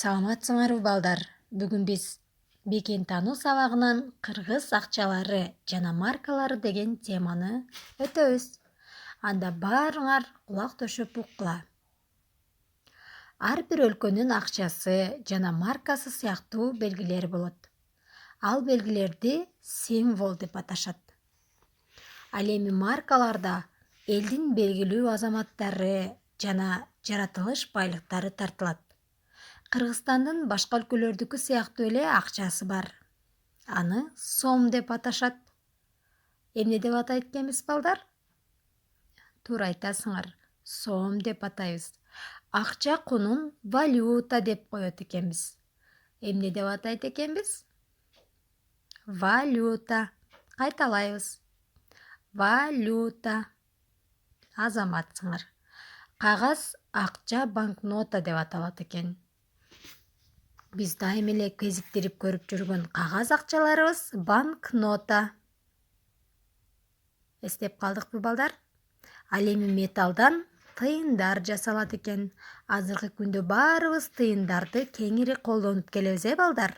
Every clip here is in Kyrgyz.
Саламатсыңарбы балдар? Бүгүн биз бекен таануу сабагынан кыргыз акчалары жана маркалары деген теманы өтөбүз. Анда баарыңар кулак төшөп уккула. Ар бир өлкөнүн акчасы жана маркасы сыяктуу белгилери болот. Ал белгилерди символ деп аташат. Ал эми маркаларда элдин белгилүү азаматтары жана жаратылыш байлыктары тартылат. Кыргызстандын башка өлкөлөрдүкү сыяктуу эле акчасы бар. Аны сом деп аташат. Эмне деп атайт экенбиз балдар? Туура айтасыңар. Сом деп атайбыз. Акча кунун валюта деп коет экенбиз. Эмне деп атайт экенбиз? Валюта. Кайталайбыз. Валюта. Азаматсыңар. Кагаз акча банкнота деп аталат экен. Биз дайым эле кезиктирип көрүп жүргөн кагаз акчаларыбыз банкнота. Эстеп калдыкпы балдар? Ал эми металлдан тыйындар жасалат экен. Азыркы күндө баарыбыз тыйындарды кеңири колдонуп келебиз, балдар?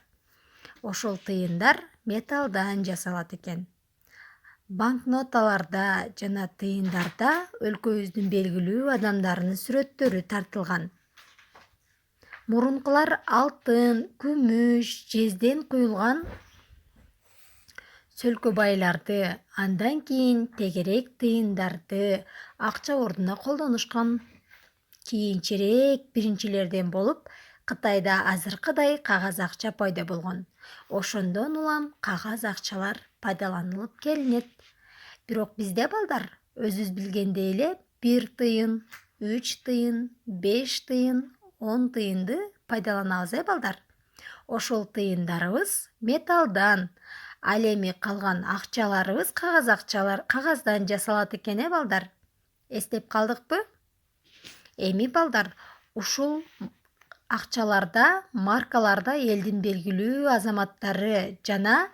Ошол тыйындар металлдан жасалат экен. Банкноталарда жана тыйындарда өлкөбүздүн белгилүү адамдарынын сүрөттөрү тартылган. Мурункулар алтын, күмүш, жезден куюлган сөлкөбайларды, андан кийин тегерек тыйындарды акча ордуна колдонушкан. Кийинчерээк биринчилерден болуп, Кытайда азыркыдай кагаз акча пайда болгон. Ошондон улам кагаз акчалар пайдаланылып келинет. Бирок бизде балдар, өзүбүз билгендей эле 1 тыйын, 3 тыйын, 5 тыйын, 10 тыйынды пайдаланабыз, балдар? Ошол тыйындарыбыз металлдан, ал эми калган акчаларыбыз кагаздан жасалат экен, балдар? Эстеп калдыкпы? Эми балдар, ушул акчаларда, маркаларда элдин белгилүү азаматтары жана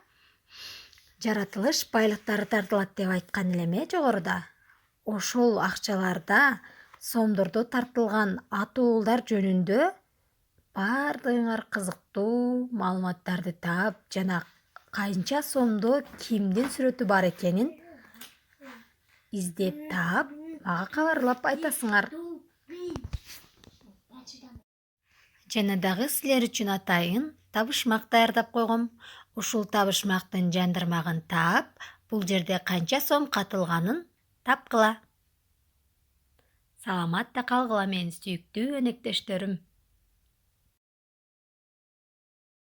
жаратылыш байлыктары тартылат деп айткан элем, жогоруда. Ошол акчаларда, сомдордо тартылган атоолдар жөнүндө баардыгыңар кызыктуу маалыматтарды таап, жана канча сомдо кимдин сүрөтү бар экенин издеп таап, мага кабарлап айтасыңар. Жана дагы силер үчүн атайын табышмак даярдап койгом. Ушул табышмактын жандырмагын таап, бул жерде канча сом катылганын тапкыла. Саламатта калгыла, менин сүйүктүү өнөктөштөрүм.